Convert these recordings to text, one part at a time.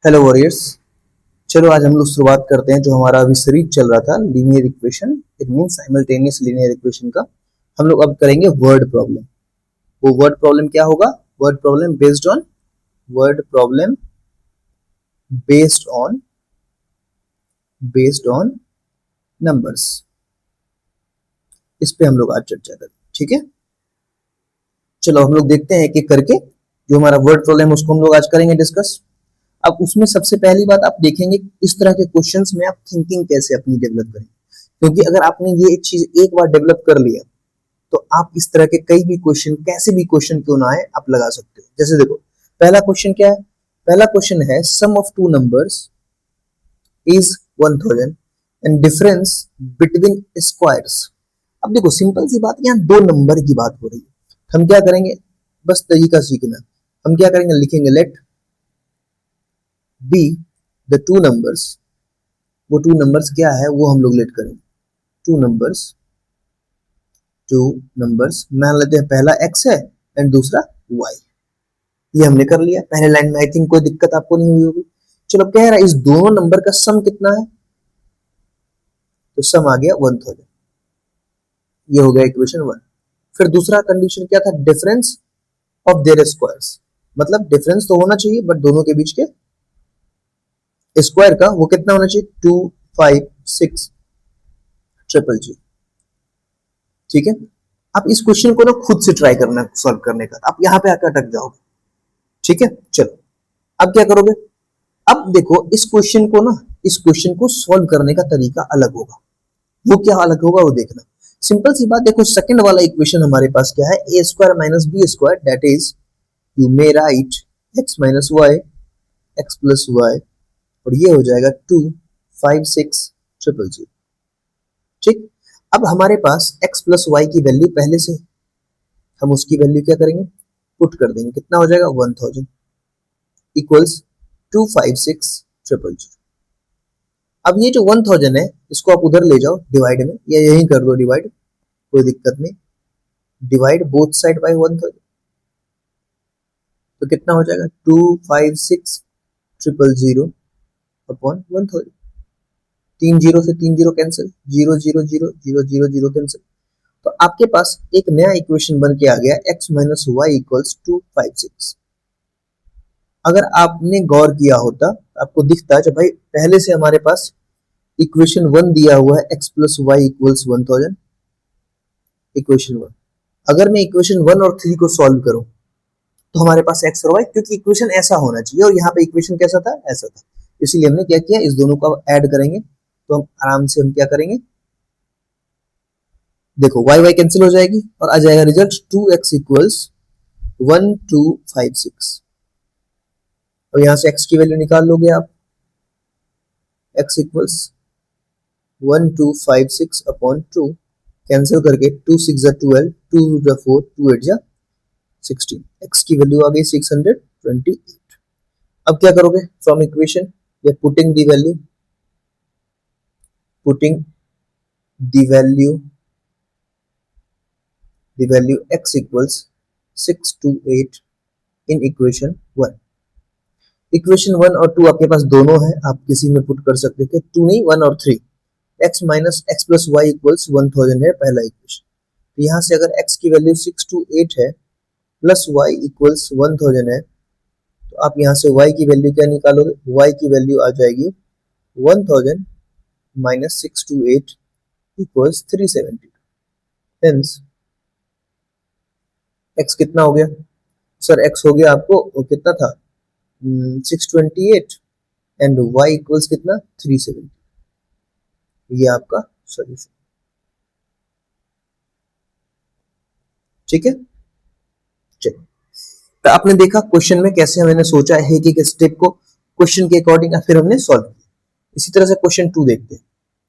Hello warriors. चलो आज हम लोग शुरुआत करते हैं जो हमारा अभी सीरीज चल रहा था linear equation. It mean simultaneous linear equation का हम लोग अब करेंगे वर्ड प्रॉब्लम। वो वर्ड प्रॉब्लम क्या होगा? Word problem based on numbers. इस पे हम लोग आज चर्चा करें, ठीक है। चलो हम लोग देखते हैं कि करके जो हमारा वर्ड प्रॉब्लम है उसको हम लोग आज करेंगे डिस्कस। अब उसमें सबसे पहली बात आप देखेंगे इस तरह के क्वेश्चंस में आप थिंकिंग कैसे अपनी डेवलप करें, क्योंकि अगर आपने ये चीज एक बार डेवलप कर लिया तो आप इस तरह के कई भी क्वेश्चन, कैसे भी क्वेश्चन क्यों ना आए, आप लगा सकते हो। जैसे देखो पहला क्वेश्चन क्या है? पहला क्वेश्चन है sum of two numbers is 1000 and difference between squares. अब देखो सिंपल सी बात, यहाँ दो नंबर की बात हो रही है। हम क्या करेंगे, बस तरीका सीखना। हम क्या करेंगे, लिखेंगे let be the two numbers. वो टू नंबर्स क्या है वो हम लोग लेट करेंगे। टू नंबर्स मान लेते हैं, पहला x है एंड दूसरा y। ये हमने कर लिया पहले लाइन में। आई थिंक कोई दिक्कत आपको नहीं हुई होगी। चलो कह रहा है इस दोनों नंबर का सम कितना है, तो सम आ गया 1000। ये हो गया इक्वेशन 1। फिर दूसरा कंडीशन क्या था, डिफरेंस ऑफ देयर स्क्वायर्स। मतलब डिफरेंस तो होना चाहिए बट दोनों के बीच के स्क्वायर का वो कितना होना चाहिए, 2 5 6 ट्रिपल जी। ठीक है। आप इस क्वेश्चन को ना खुद से ट्राई करना सॉल्व करने का, आप यहां पे आकर अटक जाओगे। ठीक है। चलो अब क्या करोगे, अब देखो इस क्वेश्चन को सॉल्व करने का तरीका अलग होगा। वो क्या अलग होगा वो देखना। सिंपल सी बात, देखो सेकंड वाला इक्वेशन हमारे पास क्या है, a square minus b square that is you may write x minus y x plus y, और ये हो जाएगा 2 5 6 ट्रिपल जी। ठीक। अब हमारे पास x प्लस वाई की वैल्यू पहले से, हम उसकी वैल्यू क्या करेंगे, पुट कर देंगे। कितना हो जाएगा, 1000 इक्वल्स 2 5 6 ट्रिपल जी। अब ये जो 1000 है इसको आप उधर ले जाओ डिवाइड में, या यहीं कर दो डिवाइड, कोई दिक्कत नहीं। डिवाइड बोथ साइड बाय 1000, तो कितना हो जाएगा 2 5 6 ट्रिपल जीरो अपॉन 1000। 3 जीरो से 3 जीरो कैंसिल, 0 0 0 0 0 0 कैंसिल। तो आपके पास एक नया इक्वेशन बन के आ गया x माइनस वाई इक्वल्स 2 5 6। अगर आपने गौर किया होता आपको दिखता है जब भाई पहले से हमारे पास इक्वेशन 1 दिया हुआ है x plus Y equals 1000, equation 1। अगर मैं इक्वेशन 1 और 3 को सॉल्व करूं तो हमारे पास x और y, क्योंकि इक्वेशन ऐसा होना चाहिए और यहाँ पे इक्वेशन कैसा था, ऐसा था। इसीलिए हमने क्या किया, इस दोनों को ऐड करेंगे तो हम आराम से हम क्या करेंगे, देखो y y कैंसिल हो जाएगी और आ जाएगा रिजल्ट 2x इक्वल्स 1 2 5 6। और यहां से x की वैल्यू निकाल लोगे आप, x इक्वल्स 1 2 5 6 अपॉन 2, कैंसिल करके 2 6 12, 2 4, 2 8 16। x की वैल्यू आ गई 628। अब क्या करोगे, फ्रॉम इक्वेशन या putting the value x equals 628 in equation 1। Equation 1 और 2 आपके पास दोनों है, आप किसी में पुट कर सकते थे, 2 नहीं 1 और 3। x minus X plus Y equals 1000 है पहला इक्वेशन। तो यहाँ से अगर x की वैल्यू 628 है प्लस y इक्वल्स 1000 है, तो आप यहाँ से y की वैल्यू क्या निकालोगे, y की वैल्यू आ जाएगी 1000 माइनस 628 इक्वल्स 370। हेंस x कितना हो गया सर, x हो गया आपको कितना था 628 एंड y इक्वल्स कितना 370। ये आपका सॉल्यूशन। ठीक है। चलिए, तो आपने देखा क्वेश्चन में कैसे मैंने सोचा है कि किस स्टेप को क्वेश्चन के अकॉर्डिंग फिर हमने सॉल्व किया। इसी तरह से क्वेश्चन 2 देखते हैं।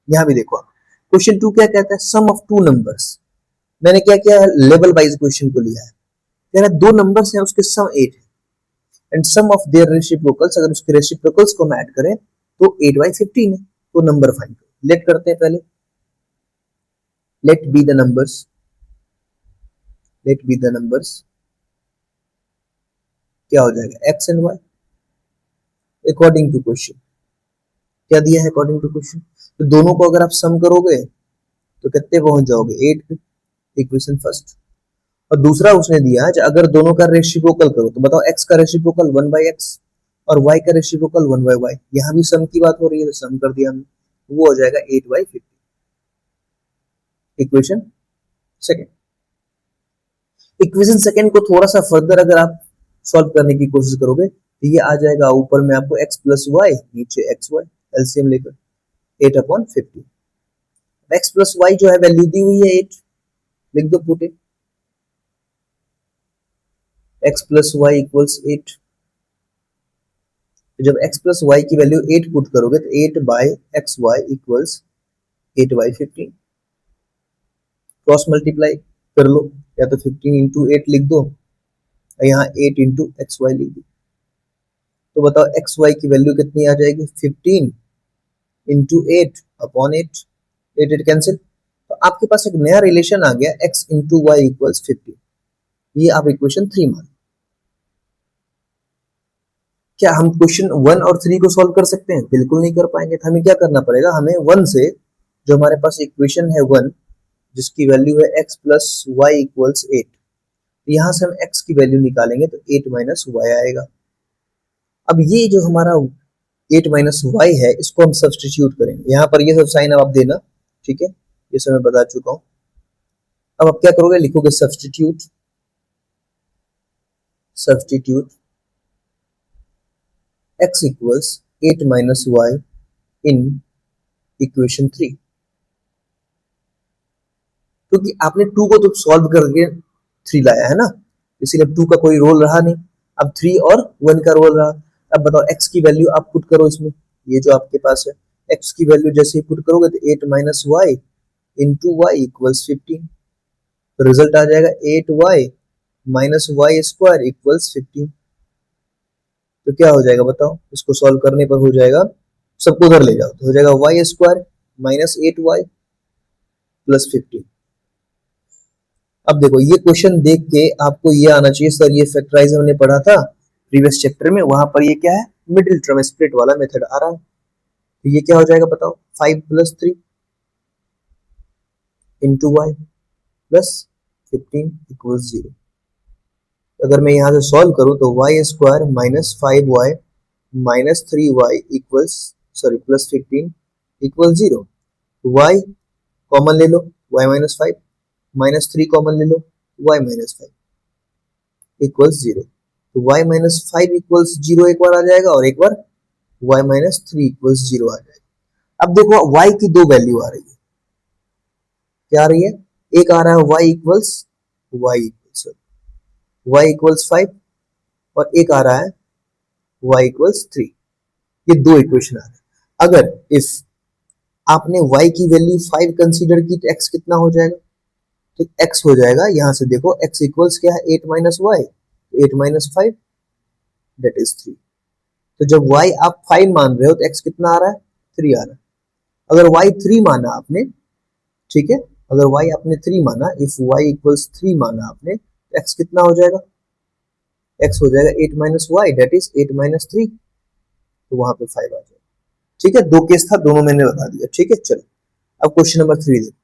यहां भी देखो आप, क्वेश्चन 2 क्या कहता है, सम ऑफ टू नंबर्स। मैंने क्या किया है, लेवल वाइज क्वेश्चन को लिया है। कह रहा है दो नंबर्स हैं उसके सम 8 है and sum of their reciprocals, अगर उसके रेसिप्रोकल्स को हम ऐड करें तो 8 बाई 15 है। तो नंबर फाइंड करो। लेट करते हैं पहले, लेट बी द नंबर्स क्या हो जाएगा, x and y। According to question क्या दिया है, अकॉर्डिंग टू क्वेश्चन। तो दोनों को अगर आप सम करोगे तो कितने पहुंच जाओगे, 8 पे, इक्वेशन फर्स्ट। और दूसरा उसने दिया है अगर दोनों का रेसिप्रोकल करो तो बताओ x का रेसिप्रोकल 1/x और y का रेसिप्रोकल 1/y। यहाँ भी सम की बात हो रही है तो सम कर दिया हमने, वो हो जाएगा 8/50, इक्वेशन सेकंड। इक्वेशन सेकंड को थोड़ा सा फर्दर अगर आप सॉल्व करने की कोशिश करोगे तो ये आ जाएगा ऊपर में आपको x प्लस वाई, नीचे एक्स वाई, एलसीएम लेकर 8/50। x प्लस वाई जो है वैल्यू दी हुई है 8, लिख दो put it, x plus Y equals 8। जब x प्लस वाई की वैल्यू 8 पुट करोगे तो 8/xy इक्वल्स 8/15। क्रॉस मल्टीप्लाई कर लो, या तो 15 इंटू 8 लिख दो, यहाँ 8 इंटू एक्स वाई लिख दो। तो बताओ एक्स वाई की वैल्यू कितनी आ जाएगी, 15 इंटू 8 अपॉन 8, 8 कैंसिल। तो आपके पास एक नया रिलेशन आ गया, x इंटू वाई इक्वल्स 15। ये आप इक्वेशन 3 मान। क्या हम क्वेश्चन 1 और 3 को सॉल्व कर सकते हैं? बिल्कुल नहीं कर पाएंगे। तो हमें क्या करना पड़ेगा, हमें 1 से जो हमारे पास इक्वेशन है 1 जिसकी वैल्यू है x प्लस वाई इक्वल्स 8, तो यहां से हम x की वैल्यू निकालेंगे तो 8 माइनस वाई आएगा। अब ये जो हमारा 8 माइनस वाई है इसको हम सब्सटीट्यूट करेंगे, यहाँ पर ये सब साइन अब आप देना, ठीक है, ये सब मैं बता चुका हूं। अब आप क्या करोगे, लिखोगे substitute x equals 8 minus Y in equation 3। क्योंकि आपने 2 को तो सॉल्व करके 3 लाया है ना, इसीलिए 2 का कोई रोल रहा नहीं, अब 3 और 1 का रोल रहा। अब बताओ x की वैल्यू आप पुट करो इसमें, ये जो आपके पास है x की वैल्यू जैसे ही पुट करोगे तो 8 minus Y into Y equals 15, तो रिजल्ट आ जाएगा 8y minus Y square equals 15। तो क्या हो जाएगा बताओ, इसको सॉल्व करने पर हो जाएगा, सबको उधर ले जाओ तो हो जाएगा Y square minus 8y plus 15। अब देखो ये क्वेश्चन देख के आपको ये आना चाहिए, सर ये फैक्टराइज हमने पढ़ा था प्रीवियस चैप्टर में, वहां पर ये क्या है, मिडिल टर्म स्प्लिट वाला मेथड आ रहा है। तो ये क्या हो जाएगा बताओ, 5 plus 3 into Y plus 15 equals 0। अगर मैं यहां से सॉल्व करूं तो Y square minus 5y minus 3y equals sorry plus 15 equal 0। y common ले लो, y माइनस 5 माइनस 3 कॉमन ले लो, y माइनस 5 इक्वल्स 0। तो y माइनस 5 इक्वल्स 0 एक बार आ जाएगा और एक बार y माइनस 3 इक्वल्स 0 आ जाएगा। अब देखो y की दो वैल्यू आ रही है, क्या आ रही है, एक आ रहा है y इक्वल्स y इक्वल्स 5 और एक आ रहा है y इक्वल्स 3। ये दो इक्वेशन आ रहे हैं। अगर इफ आपने y की वैल्यू 5 कंसीडर की तो x कितना हो जाएगा, तो x हो जाएगा, यहां से देखो x इक्वल्स क्या है, 8 minus Y, 8 minus 5 that is 3। तो जब y आप 5 मान रहे हो तो x कितना आ रहा है, 3 आ रहा है। अगर y 3 माना आपने, ठीक है, अगर y आपने 3 माना, इफ y इक्वल्स 3 माना आपने, तो x कितना हो जाएगा, x हो जाएगा 8 minus y that is 8 minus 3, तो वहां पे 5 आ जाएगा। ठीक है, दो केस था, दोनों मैंने बता दिया। ठीक है, चलो अब क्वेश्चन नंबर 3 देखो।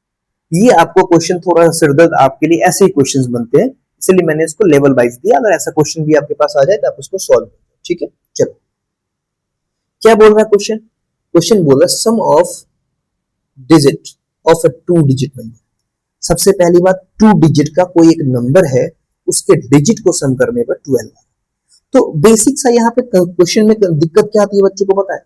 ये आपको क्वेश्चन थोड़ा सिरदर्द आपके लिए, ऐसे ही क्वेश्चंस बनते हैं, इसलिए मैंने इसको लेवल वाइज दिया। अगर ऐसा क्वेश्चन भी आपके पास आ जाए तो आप उसको सॉल्व करो। ठीक है, चलो क्या बोल रहा है क्वेश्चन, क्वेश्चन बोल रहा है sum of digit of a 2 digit number. सबसे पहली बात, 2 डिजिट का कोई एक नंबर है, उसके डिजिट को सम करने पर 12। तो बेसिक सा यहाँ पे क्वेश्चन में दिक्कत क्या आती है बच्चों को पता है।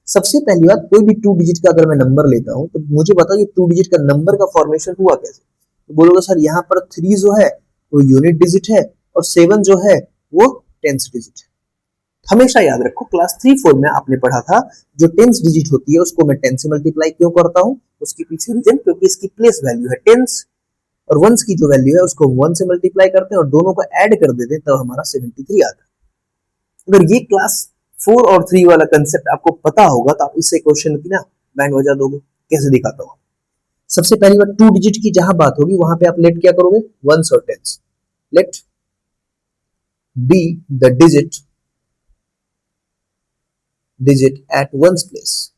सबसे पहली बात, कोई भी 2 डिजिट का अगर मैं नंबर लेता हूं तो मुझे बताओ ये 2 डिजिट का नंबर का फॉर्मेशन हुआ कैसे। तो बोलोगे सर यहाँ पर 3 जो है वो यूनिट डिजिट है और 7 जो है वो टेंस डिजिट है। हमेशा याद रखो, क्लास 3-4 में आपने पढ़ा था जो टेंस डिजिट होती है उसको मैं 10 से मल्टीप्लाई क्यों करता हूं, उसके पीछे रीजन, क्योंकि इसकी प्लेस वैल्यू है टेंस और वंस की जो वैल्यू है उसको 1 से मल्टीप्लाई करते हैं और दोनों को ऐड कर देते हैं, तब हमारा 73 आता है। अगर ये क्लास 4 और 3 वाला कंसेप्ट आपको पता होगा तो आप इससे क्वेश्चन की ना बैंड बजा दोगे। कैसे दिखाता हूं, सबसे पहली बार 2 डिजिट की जहां बात होगी वहां पे आप लेट क्या करोगे, वंस और tens. Let be the digit digit at ones place.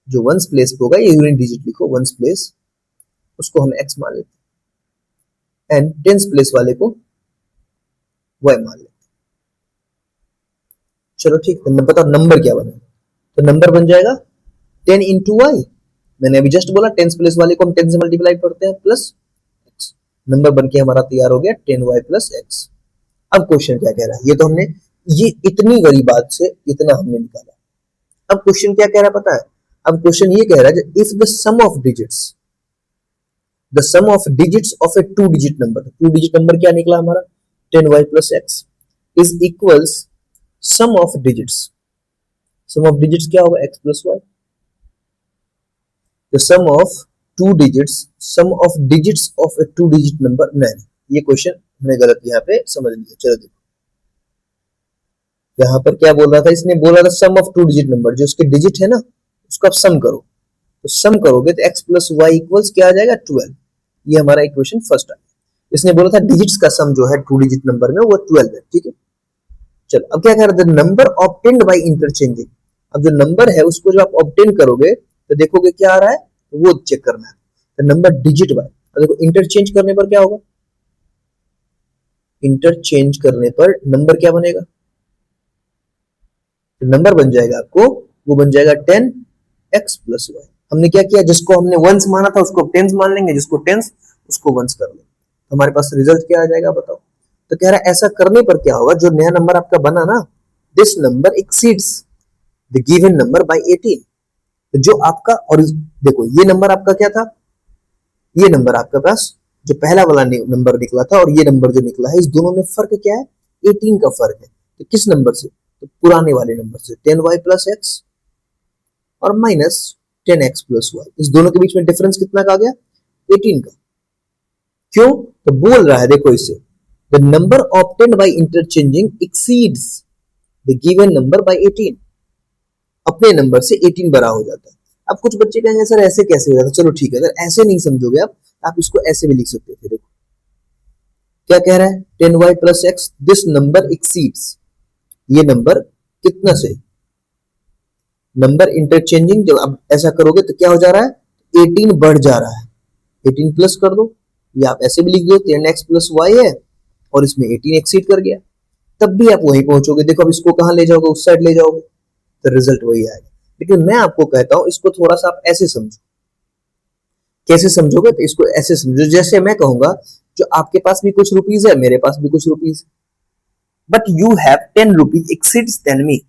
जो वंस प्लेस पे होगा ये यूनिट डिजिट लिखो, वंस प्लेस, उसको हम x मान लेते हैं, एंड टेंस प्लेस वाले को y मान लेते हैं। चलो ठीक है, बताओ नंबर क्या बने। तो नंबर बन जाएगा 10 इंटू वाई। मैंने अभी जस्ट बोला टेंस प्लेस वाले को हम 10 से मल्टीप्लाई करते हैं प्लस x। नंबर बन के हमारा तैयार हो गया 10y प्लस x। अब क्वेश्चन क्या कह रहा है, ये तो हमने ये इतनी बड़ी बात से इतना हमने निकाला। अब क्वेश्चन क्या कह रहा है पता है, अब क्वेश्चन ये कह रहा है if the sum of digits of a 2 digit number, 2 digit number क्या निकला हमारा 10y plus x is equals sum of digits. Sum of digits क्या होगा x plus y। The sum of digits of a 2 digit number. नहीं, ये question हमने गलत यहाँ पे समझ लिया। चलो देखो यहाँ पर क्या बोल रहा था, इसने बोला था सम ऑफ 2 डिजिट नंबर, जो उसके डिजिट है ना उसको आप सम करो, तो सम करोगे तो x प्लस वाई इक्वल्स क्या आ जाएगा 12। ये हमारा इक्वेशन फर्स्ट है। इसने बोला था डिजिट्स का सम जो है 2 डिजिट नंबर में वो 12 है, ठीक है। चलो अब क्या कह रहा था, नंबर ऑब्टेन्ड बाय इंटरचेंजिंग। अब जो नंबर है उसको जो आप ऑब्टेन करोगे तो देखोगे क्या आ रहा है, तो वो चेक करना है। तो नंबर डिजिट बाय, अब देखो इंटरचेंज करने पर क्या होगा, इंटरचेंज करने पर नंबर क्या बनेगा, तो नंबर बन जाएगा आपको, वो बन जाएगा 10x प्लस वाई। हमने क्या किया, जिसको हमने वंस माना था उसको टेंस मान लेंगे, जिसको टेंस उसको वंस कर लेंगे। तो हमारे पास रिजल्ट क्या आ जाएगा बताओ। तो कह रहा है ऐसा करने पर क्या होगा, जो नया नंबर आपका बना ना, this number exceeds the given number by 18। तो जो आपका, और देखो ये नंबर आपका क्या था, ये नंबर आपके पास जो पहला वाला नंबर निकला था और ये नंबर जो निकला है, इस दोनों में फर्क क्या है, 18 का फर्क है। तो किस नंबर से, तो पुराने वाले नंबर से 10y प्लस एक्स और माइनस 10x प्लस वाई। इस दोनों के बीच में डिफरेंस कितना का आ गया, 18 का। क्यों, तो बोल रहा है देखो इसे, the number obtained by interchanging exceeds the given number by 18। अपने नंबर से 18 बड़ा हो जाता है। अब कुछ बच्चे कहेंगे सर ऐसे कैसे हो जाता है, चलो ठीक है, अगर ऐसे नहीं समझोगे आप इसको ऐसे भी लिख सकते थे। देखो क्या कह रहा है, 10y plus x, this number exceeds, ये नंबर कितना से, नंबर इंटरचेंजिंग, जब आप ऐसा करोगे तो क्या हो जा रहा है, 18 बढ़ जा रहा है, 18 प्लस कर दो, या आप ऐसे भी लिख दो 10x प्लस वाई है और इसमें 18 एक्सीड कर गया, तब भी आप वहीं पहुंचोगे। देखो अब इसको कहां ले जाओगे, उस साइड ले जाओगे तो रिजल्ट वही आएगा। लेकिन मैं आपको कहता हूं इसको थोड़ा सा आप ऐसे समझो। कैसे समझोगे, तो इसको ऐसे समझो, जैसे मैं कहूंगा जो आपके पास भी कुछ रुपीज है, मेरे पास भी कुछ rupees, but you have 10 rupees exceeds than me.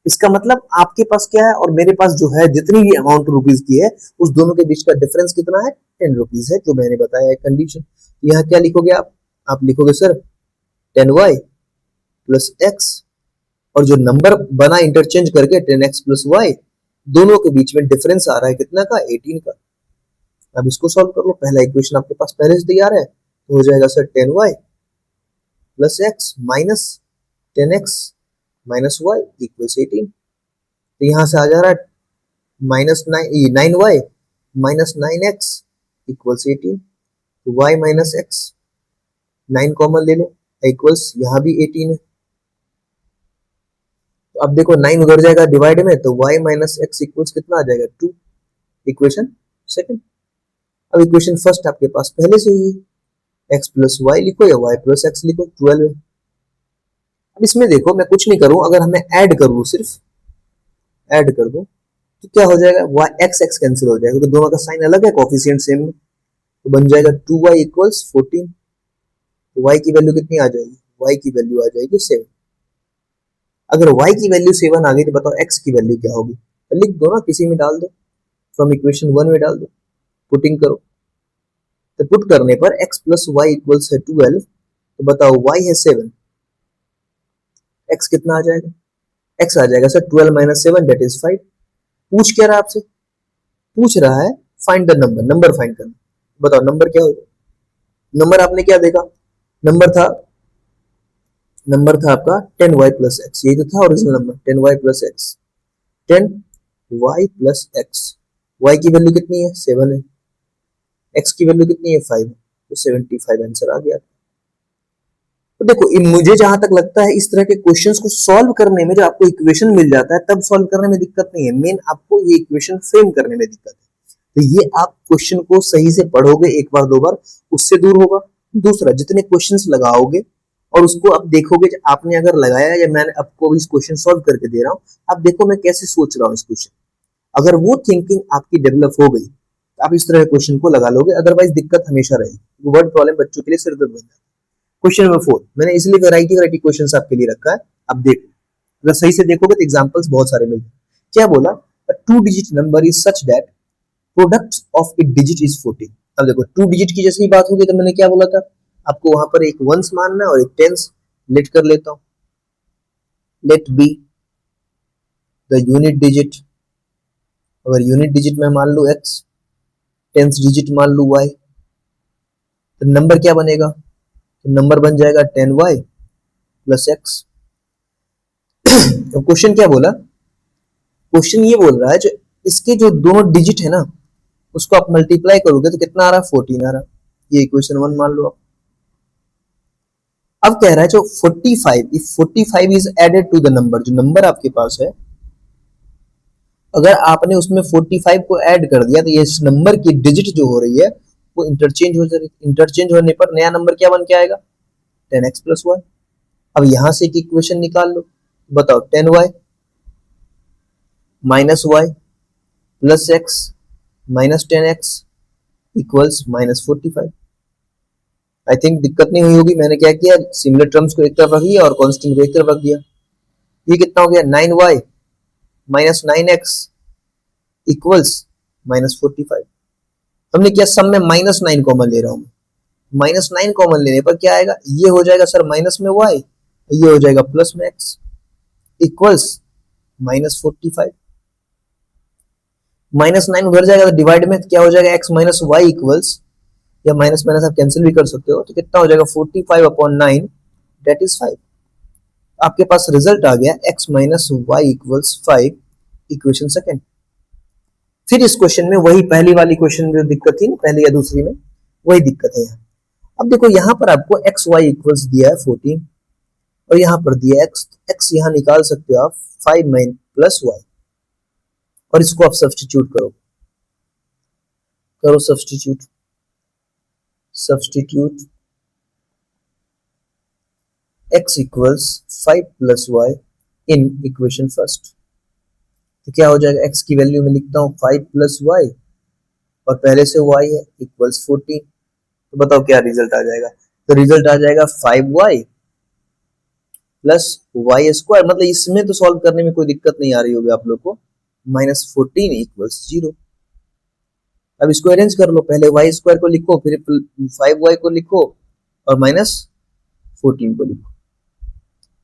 इसका मतलब आपके पास क्या है और मेरे पास जो है जितनी भी अमाउंट रुपीज की है, उस दोनों के बीच का डिफरेंस कितना है, 10 रुपीज है, जो मैंने बताया है कंडीशन। यहाँ क्या लिखोगे आप लिखोगे सर 10y प्लस एक्स, और जो नंबर बना इंटरचेंज करके 10x प्लस वाई, दोनों के बीच में डिफरेंस आ रहा है कितना का, 18 का। अब इसको सॉल्व कर लो, पहला इक्वेशन आपके पास पहले से तैयार है, तो हो जाएगा sir 10y plus x minus 10x minus y equals 18। तो यहां से आ जा रहा है minus 9y minus 9x equals 18। तो y माइनस एक्स 9 कॉमन ले लो, इक्वल्स यहां भी 18 है। तो अब देखो 9 उधर जाएगा डिवाइड में, तो y माइनस एक्स इक्वल्स कितना आ जाएगा 2, इक्वेशन सेकंड। अब इक्वेशन फर्स्ट आपके पास पहले से ही x प्लस वाई लिखो या y प्लस एक्स लिखो, 12 है। अब इसमें देखो मैं कुछ नहीं करूं, अगर हमें ऐड कर दूं, सिर्फ ऐड कर दूं तो क्या हो जाएगा, y x x कैंसिल हो जाएगा, क्योंकि दोनों का साइन अलग है, कोफिशिएंट सेम है। तो बन जाएगा 2y इक्वल्स 14। तो y की वैल्यू कितनी आ जाएगी, y की वैल्यू आ जाएगी 7। अगर y की वैल्यू 7 आ गई तो बताओ x की वैल्यू क्या होगी, तो लिख दो ना, किसी में डाल दो, फ्रॉम इक्वेशन 1 में डाल दो, पुटिंग करो। तो पुट करने पर x प्लस वाई इक्वल्स है 12। तो बताओ y है 7, x कितना आ जाएगा, x आ जाएगा सर 12 माइनस 7 दैट इज 5। पूछ क्या रहा है आपसे, पूछ रहा है find the number, number find करना। बताओ नंबर क्या होगा, नंबर आपने क्या देखा, नंबर था आपका 10y प्लस एक्स, यही तो था original number 10y plus x, 10y plus x. y की वैल्यू कितनी है 7 है, x की वैल्यू कितनी है 5 है, तो 75 आंसर आ गया। तो देखो मुझे जहां तक लगता है इस तरह के क्वेश्चंस को सॉल्व करने में, जब आपको इक्वेशन मिल जाता है तब सॉल्व करने में दिक्कत नहीं है, मेन आपको ये इक्वेशन फ्रेम करने में दिक्कत है। तो ये आप क्वेश्चन को सही से पढ़ोगे एक बार दो बार, उससे दूर होगा। दूसरा, जितने क्वेश्चंस लगाओगे और उसको आप देखोगे कि आपने अगर लगाया या मैंने आपको इस क्वेश्चन सॉल्व करके दे रहा हूँ, आप देखो मैं कैसे सोच रहा हूँ इस क्वेश्चन, अगर वो थिंकिंग आपकी डेवलप हो गई तो आप इस तरह के क्वेश्चन को लगा लोगे, अदरवाइज दिक्कत हमेशा रहेगी। वर्ड प्रॉब्लम बच्चों के लिए सिरदर्द बन जाता है। क्वेश्चन नंबर 4, मैंने इसलिए वैरायटी क्वेश्चंस आपके लिए रखा है, आप देखो, अगर सही से देखोगे तो एग्जांपल्स बहुत सारे मिलते हैं। क्या बोला, अ 2 digit number is such that product of it digit is 14। अब देखो 2 डिजिट की जैसे ही बात होगी तो मैंने क्या बोला था, आपको वहां पर एक वंस मानना है और एक टेंस। लेट कर लेता हूं, let be the unit digit, अगर यूनिट डिजिट में मान लू x, टेंस डिजिट मान लू y, तो नंबर क्या बनेगा, तो नंबर बन जाएगा 10y प्लस x। तो क्वेश्चन क्या बोला, क्वेश्चन ये बोल रहा है जो इसके जो दोनों डिजिट है ना उसको आप मल्टीप्लाई करोगे तो कितना आ रहा है, 14 आ रहा है। ये इक्वेशन 1 मान लो आप। अब कह रहा है जो 45, if 45 is added to the number, जो नंबर आपके पास है अगर आपने उसमें 45 को ऐड कर दिया तो ये इस नंबर की डिजिट जो हो रही है वो इंटरचेंज हो जाएगी। इंटरचेंज होने पर नया नंबर क्या बन के आएगा, 10x प्लस वाई। अब यहां से एक इक्वेशन निकाल लो, बताओ 10y minus y plus x minus 10x equals minus 45। I think दिक्कत नहीं हुई होगी। मैंने क्या किया, सिमिलर टर्म्स को एक तरफ रख दिया और कांस्टेंट को एक तरफ रख दिया। ये कितना हो गया, 9y minus 9x equals minus 45। हमने क्या, सब में माइनस 9 कॉमन ले रहा हूं, माइनस 9 कॉमन लेने पर क्या आएगा, ये हो जाएगा सर माइनस में y, ये हो जाएगा प्लस में x इक्वल्स माइनस 45। माइनस 9 उधर जाएगा तो डिवाइड में क्या हो जाएगा, x माइनस वाई इक्वल्स, या माइनस माइनस आप कैंसिल भी कर सकते हो, तो कितना हो जाएगा 45 अपॉन 9 दैट इज 5। आपके पास रिजल्ट आ गया x minus y equals 5, equation second. फिर इस क्वेश्चन में वही पहली वाली क्वेश्चन जो दिक्कत थी ना, पहली या दूसरी में वही दिक्कत है यहाँ। अब देखो यहाँ पर आपको एक्स वाई इक्वल्स दिया है 14 और यहाँ पर दिया एक्स, एक्स यहाँ निकाल सकते हो आप 5 माइन प्लस वाई, और इसको आप सब्स्टिट्यूट करो, करो substitute, substitute x equals 5 plus y in equation first. तो क्या हो जाएगा, x की वैल्यू में लिखता हूं 5 प्लस वाई और पहले से y है इक्वल्स 14। तो बताओ क्या रिजल्ट आ जाएगा, तो रिजल्ट आ जाएगा 5y प्लस वाई स्क्वायर, मतलब इसमें तो सॉल्व करने में कोई दिक्कत नहीं आ रही होगी आप लोग को, माइनस 14 इक्वल्स 0। अब इसको अरेंज कर लो, पहले वाई स्क्वायर को लिखो, फिर 5y को लिखो और माइनस 14 को लिखो।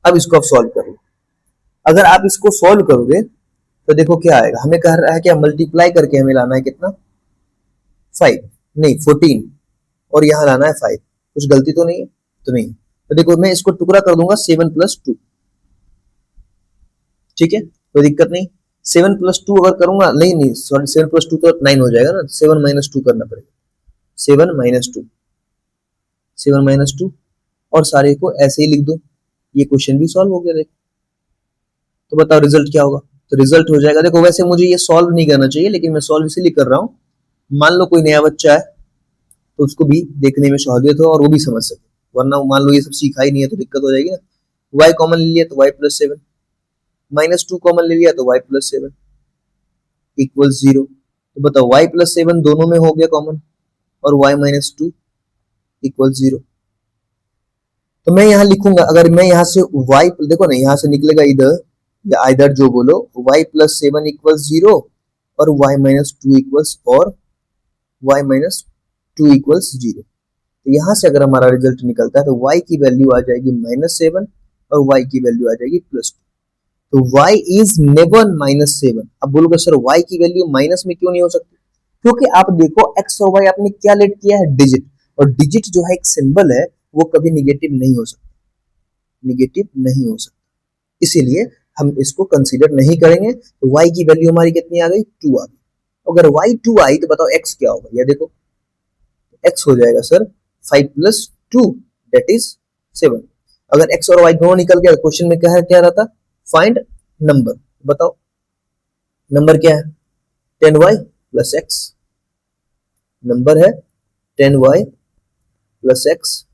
अब इसको आप सॉल्व कर लो। अगर आप इसको सॉल्व करोगे तो देखो क्या आएगा, हमें कह रहा है क्या, मल्टीप्लाई करके हमें लाना है कितना, 5 नहीं 14, और यहां लाना है 5। कुछ गलती तो नहीं है, तो नहीं। तो देखो मैं इसको टुकड़ा कर दूंगा 7 प्लस 2, ठीक है, कोई दिक्कत नहीं। 7 प्लस 2 अगर करूंगा, नहीं नहीं सॉरी 7 प्लस 2 तो 9 हो जाएगा ना, 7 माइनस 2 करना पड़ेगा, 7 माइनस 2, 7 माइनस 2, और सारे को ऐसे ही लिख दो। ये क्वेश्चन भी सॉल्व हो गया। देखो तो बताओ रिजल्ट क्या होगा, तो रिजल्ट हो जाएगा, देखो वैसे मुझे ये सॉल्व नहीं करना चाहिए लेकिन मैं सॉल्व इसीलिए कर रहा हूं, मान लो कोई नया बच्चा है तो उसको भी देखने में सहूलियत हो और वो भी समझ सके, वरना मान लो ये सब सीखा ही नहीं है तो दिक्कत हो जाएगी ना। y कॉमन ले लिया तो y प्लस 7, माइनस 2 कॉमन ले लिया तो y प्लस 7 इक्वल 0। तो बताओ y प्लस 7 दोनों में हो गया कॉमन और y माइनस 2 इक्वल 0। तो मैं यहाँ लिखूंगा, अगर मैं यहाँ से y, देखो ना यहाँ से निकलेगा इधर या इधर जो बोलो, y प्लस 7 इक्वल 0 और y माइनस 2 इक्वल्स, और y माइनस 2 इक्वल्स 0। तो यहाँ से अगर हमारा रिजल्ट निकलता है तो y की वैल्यू आ जाएगी माइनस 7 और y की वैल्यू आ जाएगी प्लस 2। तो y इज नेवर माइनस 7। अब बोलोगे सर y की वैल्यू माइनस में क्यों नहीं हो सकती, क्योंकि आप देखो x और y आपने क्या लेट किया है, डिजिट, और डिजिट जो है एक सिंबल है वो कभी निगेटिव नहीं हो सकता, निगेटिव नहीं हो सकता, इसीलिए हम इसको कंसीडर नहीं करेंगे। तो y की वैल्यू हमारी कितनी आ गई, 2 आ गई। अगर y 2 आई तो बताओ x क्या होगा, ये देखो x हो जाएगा सर 5 प्लस 2 दैट इज 7। अगर x और y दोनों निकल गया, क्वेश्चन में क्या रहता, फाइंड नंबर। बताओ नंबर क्या है, 10y प्लस एक्स, नंबर है 10y प्लस एक्स।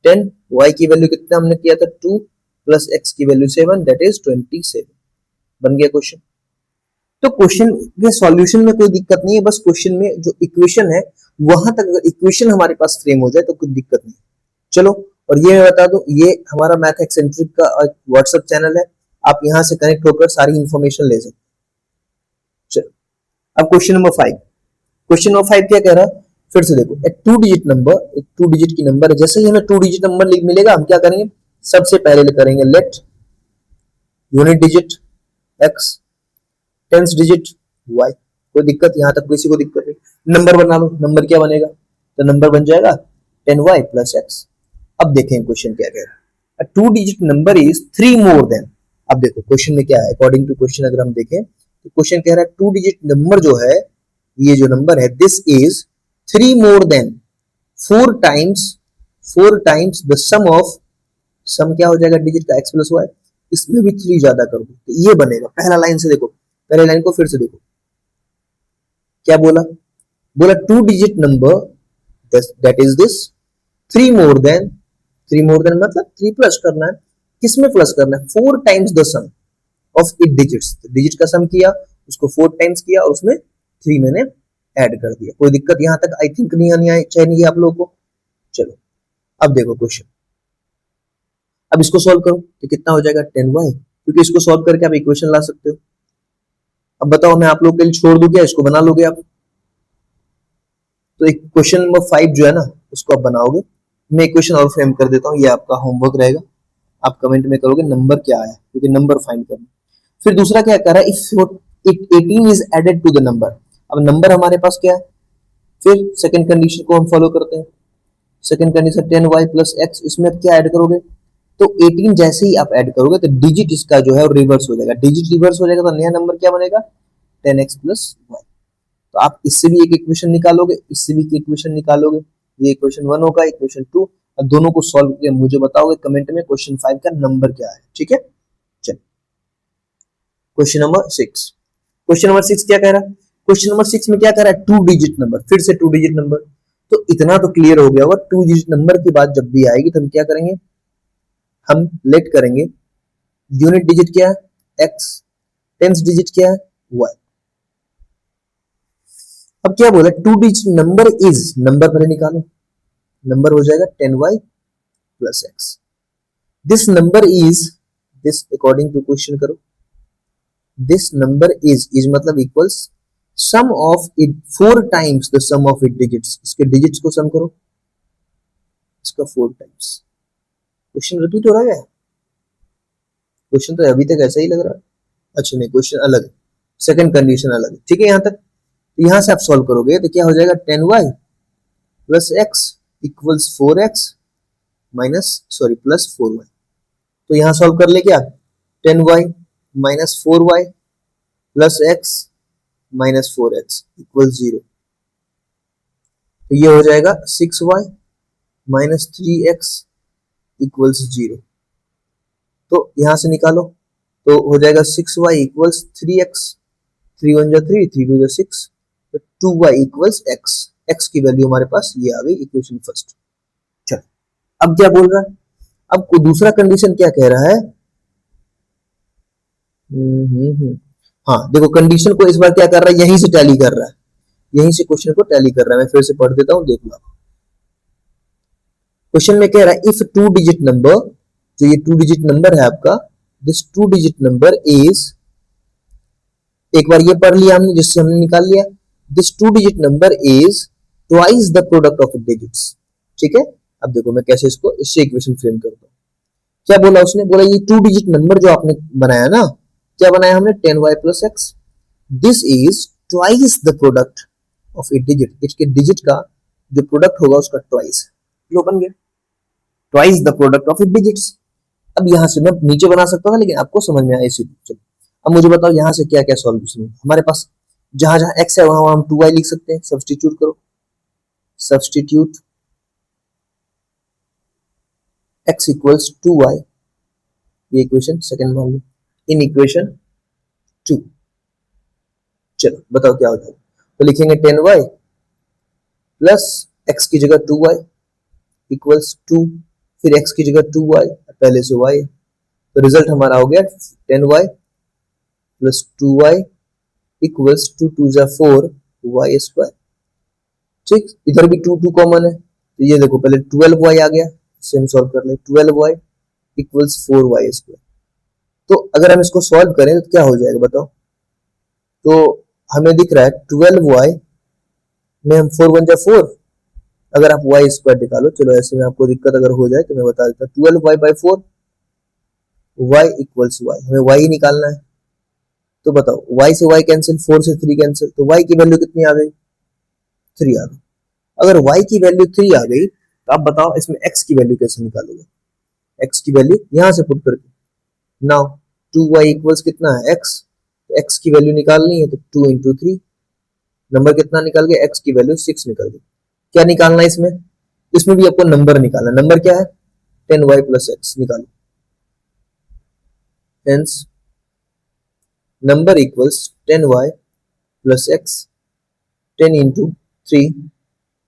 10y की वैल्यू कितना हमने किया था 2 प्लस x की वैल्यू 7, दैट इज 27। बन गया क्वेश्चन। तो क्वेश्चन के सॉल्यूशन में कोई दिक्कत नहीं है, बस क्वेश्चन में जो इक्वेशन है वहां तक अगर इक्वेशन हमारे पास फ्रेम हो जाए तो कोई दिक्कत नहीं। चलो, और ये मैं बता दूं, ये हमारा मैथ एक्सेंट्रिक का व्हाट्सएप चैनल है, आप यहां से कनेक्ट होकर सारी इंफॉर्मेशन ले सकते। चलो, अब क्वेश्चन नंबर 5। क्वेश्चन नंबर 5 क्या कह रहा है, फिर से देखो, एक टू डिजिट की नंबर है। जैसे ही हमें टू डिजिट नंबर मिलेगा, हम क्या करेंगे, सबसे पहले करेंगे let unit digit x, tens digit y। कोई दिक्कत, यहां तक किसी को दिक्कत नहीं। नंबर बना लो, नंबर क्या बनेगा, तो नंबर बन जाएगा 10y प्लस एक्स। अब देखें क्वेश्चन क्या कह रहा है, to digit number is 3 more then. अब देखो क्वेश्चन में क्या है, अकॉर्डिंग टू क्वेश्चन अगर हम देखें तो क्वेश्चन कह रहा है टू डिजिट नंबर जो है, ये जो नंबर है, this is 3 more than 4 times the sum of, sum क्या हो जाएगा डिजिट का, x प्लस वाई, इसमें भी 3 ज्यादा कर दो तो ये बनेगा। पहला लाइन से देखो, पहले लाइन को फिर से देखो, क्या बोला, बोला two digit number that is this 3 more then, 3 more then मतलब 3 प्लस करना है, किसमें प्लस करना है, 4 times the sum of it digits. Digit का सम किया, उसको 4 टाइम्स किया और उसमें 3 मैंने ऐड कर दिया। कोई दिक्कत यहां तक आई थिंक नहीं आनी चाहिए आप लोगों को। चलो, अब देखो क्वेश्चन, अब इसको सॉल्व करो तो कितना हो जाएगा 10y, क्योंकि इसको सॉल्व करके आप इक्वेशन ला सकते हो। अब बताओ मैं आप लोग के लिए छोड़ दूं क्या, इसको बना लोगे आप? तो एक क्वेश्चन नंबर 5 जो है ना, उसको आप बनाओगे। मैं इक्वेशन और फ्रेम कर देता हूं, ये आपका होमवर्क रहेगा, आप कमेंट में करोगे नंबर क्या आया, क्योंकि नंबर फाइंड करना। फिर दूसरा क्या कर रहा है, if 18 is added to the number. अब नंबर हमारे पास क्या है, फिर सेकंड कंडीशन को हम फॉलो करते हैं। Second condition 10y plus x, इसमें क्या ऐड करोगे, तो 18 जैसे ही आप ऐड करोगे तो डिजिट इसका जो है रिवर्स हो जाएगा। डिजिट रिवर्स हो जाएगा तो नया नंबर क्या बनेगा, 10x प्लस y। तो आप इससे भी एक इक्वेशन निकालोगे, इससे भी एक इक्वेशन निकालोगे। ये इक्वेशन 1 होगा, इक्वेशन 2, और दोनों को सॉल्व करके मुझे बताओगे कमेंट में क्वेश्चन 5 का नंबर क्या है। ठीक है, चल क्वेश्चन नंबर 6। क्वेश्चन नंबर 6 क्या कह रहा है, क्वेश्चन नंबर 6 में क्या कह रहा है, टू डिजिट नंबर, फिर से टू डिजिट नंबर। तो इतना तो क्लियर हो गया होगा, टू डिजिट नंबर की बात जब भी आएगी तो हम क्या करेंगे, हम लेट करेंगे यूनिट डिजिट क्या है x, टेंस डिजिट क्या है y। अब क्या बोला, two digit number is, number पहले निकालो, नंबर हो जाएगा 10y plus x. This number is, this according to question करो, दिस नंबर इज मतलब equals sum of it 4 times the sum of it digits. इसके डिजिट्स को सम करो, इसका 4 टाइम्स। क्वेश्चन रिपीट हो रहा है, क्वेश्चन तो अभी तक ऐसा ही लग रहा है। अच्छा नहीं, क्वेश्चन अलग है, सेकंड कंडीशन अलग है। ठीक है, यहां तक, तो यहां से आप सॉल्व करोगे तो क्या हो जाएगा, 10y plus x equals 4x minus, sorry plus 4y। तो यहां सॉल्व कर ले क्या, 10y minus 4y plus x minus 4x equals 0। तो ये हो जाएगा 6y माइनस 3x इक्वल्स 0। तो यहां से निकालो तो हो जाएगा 6y इक्वल्स 3x, 3 1 जा 3, 3 2 जा 6, तो 2y इक्वल्स x। x की वैल्यू हमारे पास ये आ गई, इक्वेशन फर्स्ट। चलो, अब क्या बोल रहा है, अब दूसरा कंडीशन क्या कह रहा है, हाँ देखो कंडीशन को इस बार क्या कर रहा है, यहीं से टैली कर रहा है, यहीं से क्वेश्चन को टैली कर रहा है। मैं फिर से पढ़ देता हूं, देख लो। क्वेश्चन में कह रहा है इफ टू डिजिट नंबर, जो ये टू डिजिट नंबर है आपका, this to digit number is, एक बार ये पढ़ लिया हमने जिससे हमने निकाल लिया, this to digit number is twice the product of digits. ठीक है, अब देखो मैं कैसे इसको, इससे इक्वेशन फ्रेम करता हूं। क्या बोला उसने, बोला ये टू डिजिट नंबर जो आपने बनाया ना, क्या बनाया हमने, 10y plus x, this is twice the product of A digit. इसके डिजिट का जो प्रोडक्ट होगा उसका ट्वाइस, लो बन गया, twice the product of A digits. अब यहां से मैं नीचे बना सकता था, लेकिन आपको समझ में आया इसी। चलो, अब मुझे बताओ यहां से क्या क्या सॉल्यूशन है हमारे पास। जहां जहां x है वहां हम 2y लिख सकते हैं, सब्स्टिट्यूट करो, सब्स्टिट्यूट x इक्वल्स 2y, ये इक्वेशन सेकंड मान लो इन इक्वेशन 2। चलो बताओ क्या हो जाएगा। तो लिखेंगे 10y प्लस x की जगह 2y इक्वल्स 2, फिर x की जगह 2y, पहले से y है, तो रिजल्ट हमारा हो गया 10y प्लस 2y इक्वल्स 2 2 जा 4 y स्क्वायर। ठीक, इधर भी 2 2 कॉमन है, तो ये देखो पहले 12y आ गया, सेम सॉल्व कर ले, 12y इक्वल्स 4y स्क्वायर। तो अगर हम इसको सॉल्व करें तो क्या हो जाएगा बताओ। तो हमें दिख रहा है 12y में हम 4 1 जा 4, अगर आप y स्क्वायर निकालो, चलो ऐसे में आपको दिक्कत अगर हो जाए तो मैं बता देता हूँ, 12y by 4 y equals y, हमें y ही निकालना है। तो बताओ y से y कैंसिल, 4 से 3 कैंसिल, तो y की वैल्यू कितनी आ गई, 3 आ गई। अगर y की वैल्यू 3 आ गई तो आप बताओ इसमें x की वैल्यू कैसे निकालोगे। x की वैल्यू यहां से पुट करके, नाउ 2y इक्वल्स कितना है x, तो x की वैल्यू निकालनी है तो 2 इंटू 3, नंबर कितना निकल गया, x की वैल्यू 6 निकल गई। क्या निकालना है इसमें, इसमें भी आपको नंबर निकालना, नंबर क्या है 10y प्लस x, निकालो। Hence number equals 10y plus x, 10 into 3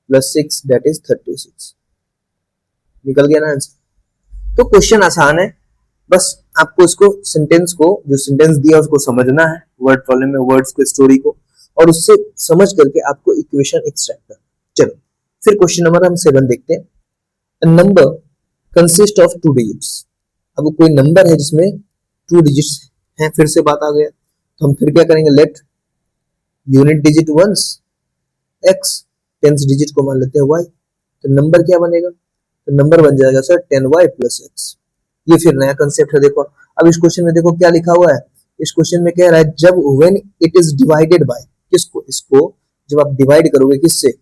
plus 6 that is 36, निकल गया ना आंसर। तो क्वेश्चन आसान है, बस आपको इसको सेंटेंस को, जो सेंटेंस दिया उसको समझना है, वर्ड प्रॉब्लम में वर्ड्स को, स्टोरी को, और उससे समझ करके आपको इक्वेशन एक्सट्रैक्ट करना। चलो फिर क्वेश्चन नंबर हम 7 देखते हैं। A number consist of 2 digits. अब कोई नंबर है जिसमें 2 डिजिट्स हैं, फिर से बात आ गया, तो हम फिर क्या करेंगे, let unit digit ones x, tenth digit को मान लेते हैं y, तो नंबर क्या बनेगा, तो नंबर बन जाएगा सर 10y प्लस x। ये फिर नया कंसेप्ट है। देखो अब इस क्वेश्चन में देखो क्या लिखा हुआ है, इस क्वेश्चन में कह रहा है जब when it is divided by, किसको, इसको जब आप डिवाइड करोगे किससे,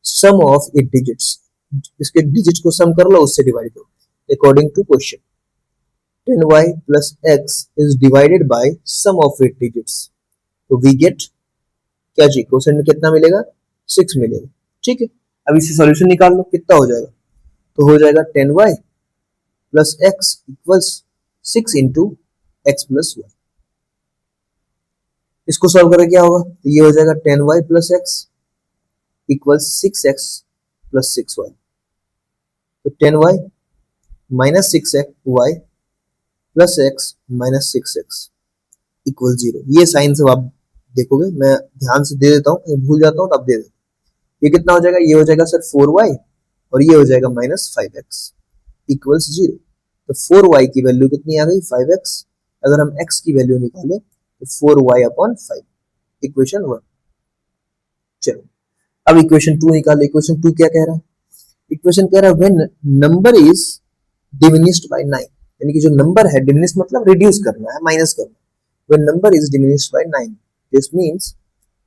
सम ऑफ इट डिजिट्स, इसके डिजिट्स को सम कर लो, उससे डिवाइड करो। According to question 10y plus x is divided by sum of its digits, तो we get क्या जी, क्वेश्चन में कितना मिलेगा, 6 मिलेगा। ठीक है, अब इसे सॉल्यूशन निकाल लो, कितना हो जाएगा, तो हो जाएगा 10y plus x equals 6 into x plus y। इसको सॉल्व करके क्या होगा, तो ये हो जाएगा 10y plus x equals 6x plus 6y, तो 10y minus 6y plus x minus 6x equal 0। ये साइन सब आप देखोगे, मैं ध्यान से दे देता हूँ, भूल जाता हूँ तो आप दे देते। ये कितना हो जाएगा, ये हो जाएगा सर 4y और ये हो जाएगा माइनस 5x इक्वल्स 0। तो 4y की वैल्यू कितनी आ गई, 5x। अगर हम x की वैल्यू निकालें तो 4y अपॉन 5, इक्वेशन 1। चलो अब इक्वेशन 2 निकाले। इक्वेशन 2 क्या कह रहा है, इक्वेशन कह रहा है when number is diminished by 9, यानी कि जो नंबर है, डिमिनिश मतलब रिड्यूस करना है, माइनस करना है। When number is diminished by 9, this means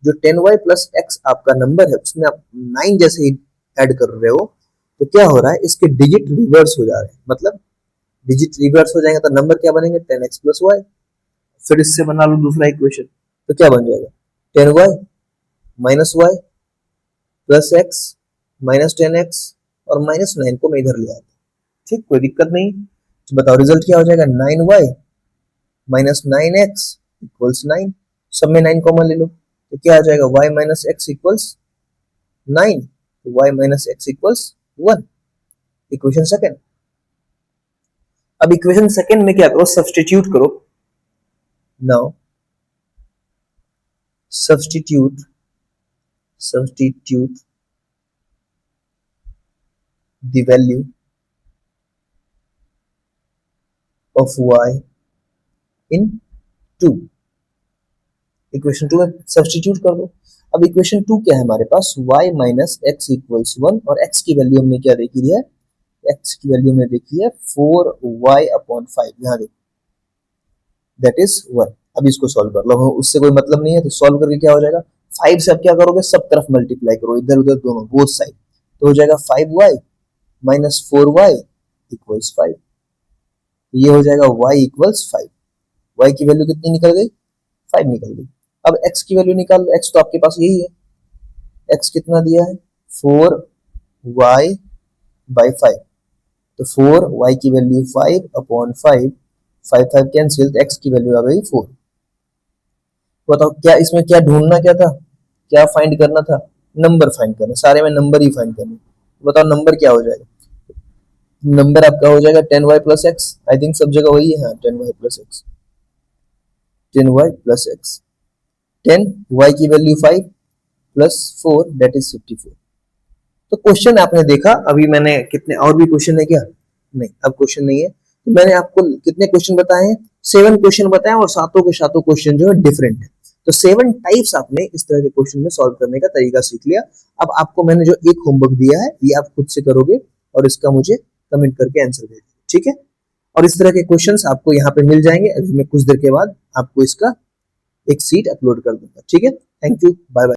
जो 10y प्लस x आपका नंबर है उसमें आप 9 जैसे ही ऐड कर रहे हो, तो क्या हो रहा है, इसके डिजिट रिवर्स हो जा रहे हैं, मतलब डिजिट रिवर्स हो जाएंगे तो नंबर क्या बनेंगे, 10x प्लस y। फिर इससे बना लो दूसरा इक्वेशन, तो क्या बन जाएगा, 10y minus y plus x minus 10x और माइनस 9 को मैं इधर ले आता हूँ। ठीक, कोई दिक्कत नहीं। तो बताओ रिजल्ट क्या हो जाएगा, 9y माइनस 9x इक्वल्स 9, सब में 9 कॉमन ले लो, तो क्या आ जाएगा, y माइनस x इक्वल्स 9, तो y minus x equals 1, equation second. अब इक्वेशन सेकंड में क्या करो, सब्स्टिट्यूट करो। Now substitute the value of y in 2, equation 2 में सब्स्टिट्यूट कर दो। अब इक्वेशन 2 क्या है हमारे पास, y माइनस एक्स इक्वल्स 1 और x की वैल्यू हमने क्या देखी है, x की वैल्यू हमने देखी है 4y अपॉन 5, यहाँ देखो दैट इज 1। अब इसको सॉल्व कर लो, उससे कोई मतलब नहीं है, तो सॉल्व करके क्या हो जाएगा, 5 से अब क्या करोगे, सब तरफ मल्टीप्लाई करो, इधर उधर दोनों, बोथ साइड, तो हो जाएगा 5y माइनस 4y इक्वल्स 5, ये हो जाएगा y इक्वल्स 5। y की वैल्यू कितनी निकल गई, 5 निकल गई। अब x की वैल्यू निकाल लो, x तो आपके पास यही है, x कितना दिया है 4y बाई 5, तो 4, y की वैल्यू 5 अपॉन 5, 5 कैंसिल, तो x की वैल्यू आ गई 4। बताओ क्या इसमें क्या ढूंढना क्या था, क्या फाइंड करना था, नंबर फाइंड करना, सारे में नंबर ही फाइंड करना। बताओ नंबर क्या हो जाएगा, नंबर आपका हो जाएगा 10y plus x, I think सब जगह वही है, 10y plus x, 10y plus x, 10 y की वैल्यू 5 प्लस 4 दैट इज 54। तो क्वेश्चन आपने देखा, अभी मैंने कितने और भी क्वेश्चन है क्या, नहीं अब क्वेश्चन नहीं है। तो मैंने आपको कितने क्वेश्चन बताए हैं, 7 क्वेश्चन बताए, और सातों के सातों क्वेश्चन जो है डिफरेंट है। तो 7 टाइप्स आपने इस तरह के क्वेश्चन में सॉल्व करने का तरीका सीख लिया। अब आपको मैंने जो एक होमवर्क दिया है ये आप खुद से करोगे और इसका मुझे कमेंट करके आंसर भेजोगे, ठीक है। और इस तरह के क्वेश्चंस आपको यहाँ पे मिल जाएंगे, अभी मैं कुछ देर के बाद आपको इसका एक सीट अपलोड कर दूंगा, ठीक है। Thank you, bye bye.